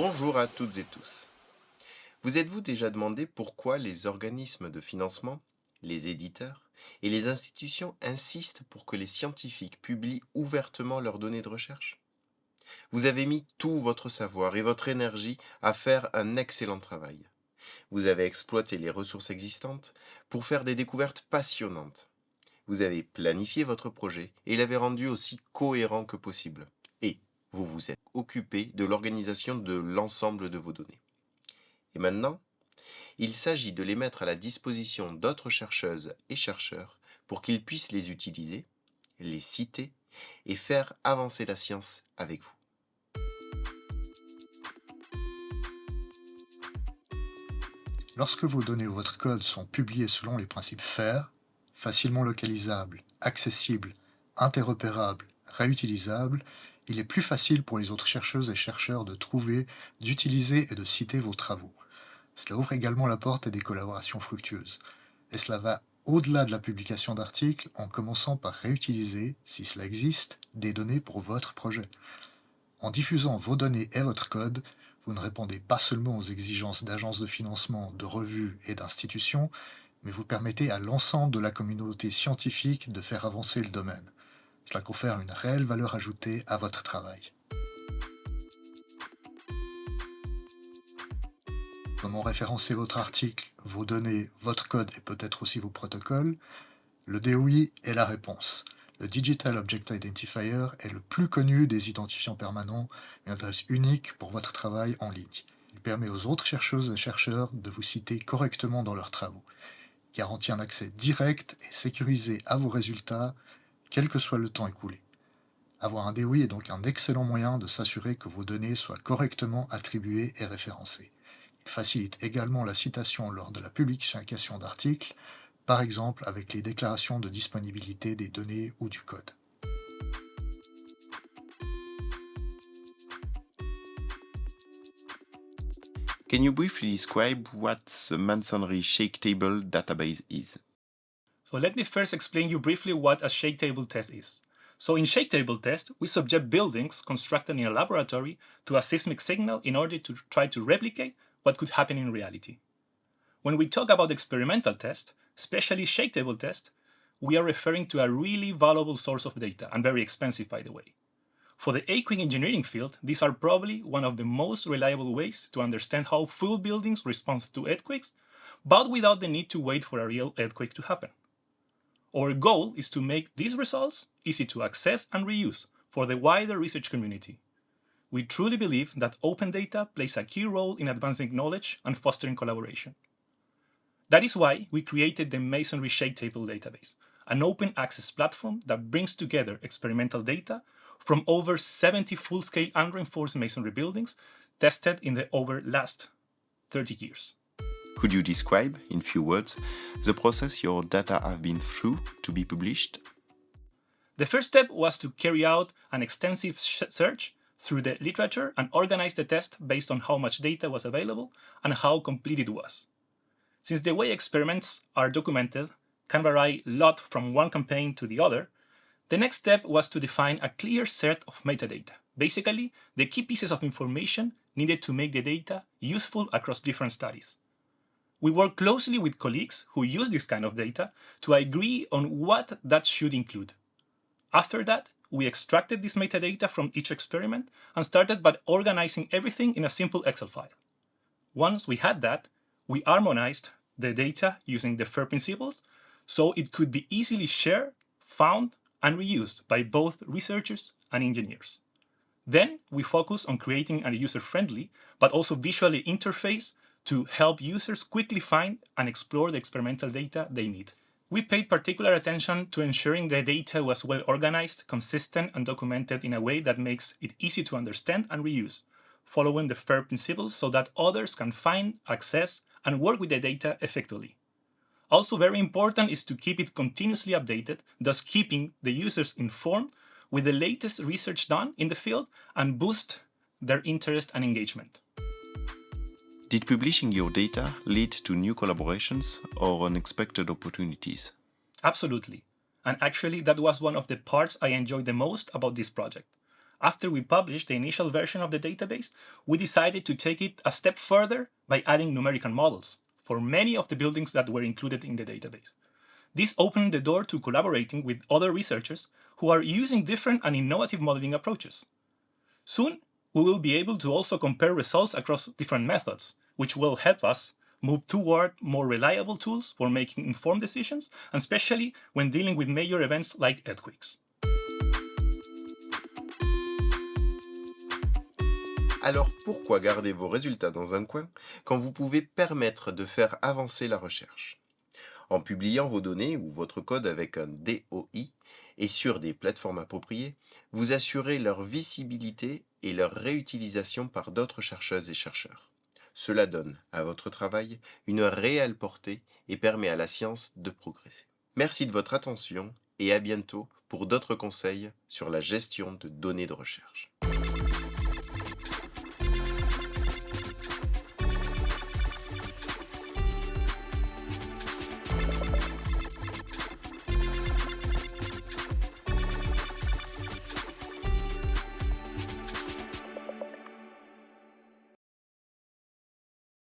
Bonjour à toutes et tous. Vous êtes-vous déjà demandé pourquoi les organismes de financement, les éditeurs et les institutions insistent pour que les scientifiques publient ouvertement leurs données de recherche? Vous avez mis tout votre savoir et votre énergie à faire un excellent travail. Vous avez exploité les ressources existantes pour faire des découvertes passionnantes. Vous avez planifié votre projet et l'avez rendu aussi cohérent que possible. Et vous vous êtes occupé de l'organisation de l'ensemble de vos données. Et maintenant, il s'agit de les mettre à la disposition d'autres chercheuses et chercheurs pour qu'ils puissent les utiliser, les citer et faire avancer la science avec vous. Lorsque vos données ou votre code sont publiés selon les principes FAIR, facilement localisables, accessibles, interopérables, réutilisables, il est plus facile pour les autres chercheuses et chercheurs de trouver, d'utiliser et de citer vos travaux. Cela ouvre également la porte à des collaborations fructueuses. Et cela va au-delà de la publication d'articles en commençant par réutiliser, si cela existe, des données pour votre projet. En diffusant vos données et votre code, vous ne répondez pas seulement aux exigences d'agences de financement, de revues et d'institutions, mais vous permettez à l'ensemble de la communauté scientifique de faire avancer le domaine. Cela confère une réelle valeur ajoutée à votre travail. Comment référencer votre article, vos données, votre code et peut-être aussi vos protocoles? Le DOI est la réponse. Le Digital Object Identifier est le plus connu des identifiants permanents, une adresse unique pour votre travail en ligne. Il permet aux autres chercheuses et chercheurs de vous citer correctement dans leurs travaux. Il garantit un accès direct et sécurisé à vos résultats, quel que soit le temps écoulé. Avoir un DOI est donc un excellent moyen de s'assurer que vos données soient correctement attribuées et référencées. Il facilite également la citation lors de la publication d'articles, par exemple avec les déclarations de disponibilité des données ou du code. Can you briefly describe what the Masonry Shake Table database is? So let me first explain you briefly what a shake table test is. So in shake table test, we subject buildings constructed in a laboratory to a seismic signal in order to try to replicate what could happen in reality. When we talk about experimental test, especially shake table test, we are referring to a really valuable source of data, and very expensive, by the way. For the earthquake engineering field, these are probably one of the most reliable ways to understand how full buildings respond to earthquakes, but without the need to wait for a real earthquake to happen. Our goal is to make these results easy to access and reuse for the wider research community. We truly believe that open data plays a key role in advancing knowledge and fostering collaboration. That is why we created the Masonry Shake Table database, an open access platform that brings together experimental data from over 70 full-scale unreinforced masonry buildings tested in the over last 30 years. Could you describe, in few words, the process your data have been through to be published? The first step was to carry out an extensive search through the literature and organize the test based on how much data was available and how complete it was. Since the way experiments are documented can vary a lot from one campaign to the other, the next step was to define a clear set of metadata, basically the key pieces of information needed to make the data useful across different studies. We work closely with colleagues who use this kind of data to agree on what that should include. After that, we extracted this metadata from each experiment and started by organizing everything in a simple Excel file. Once we had that, we harmonized the data using the FAIR principles so it could be easily shared, found, and reused by both researchers and engineers. Then we focus on creating a user-friendly but also visually interface to help users quickly find and explore the experimental data they need. We paid particular attention to ensuring the data was well organized, consistent, and documented in a way that makes it easy to understand and reuse, following the FAIR principles so that others can find, access, and work with the data effectively. Also very important is to keep it continuously updated, thus keeping the users informed with the latest research done in the field and boost their interest and engagement. Did publishing your data lead to new collaborations or unexpected opportunities? Absolutely. And actually, that was one of the parts I enjoyed the most about this project. After we published the initial version of the database, we decided to take it a step further by adding numerical models for many of the buildings that were included in the database. This opened the door to collaborating with other researchers who are using different and innovative modeling approaches. Soon, we will be able to also compare results across different methods, which will help us move toward more reliable tools for making informed decisions, and especially when dealing with major events like earthquakes. Alors pourquoi garder vos résultats dans un coin quand vous pouvez permettre de faire avancer la recherche? En publiant vos données ou votre code avec un DOI et sur des plateformes appropriées, vous assurez leur visibilité et leur réutilisation par d'autres chercheuses et chercheurs. Cela donne à votre travail une réelle portée et permet à la science de progresser. Merci de votre attention et à bientôt pour d'autres conseils sur la gestion de données de recherche.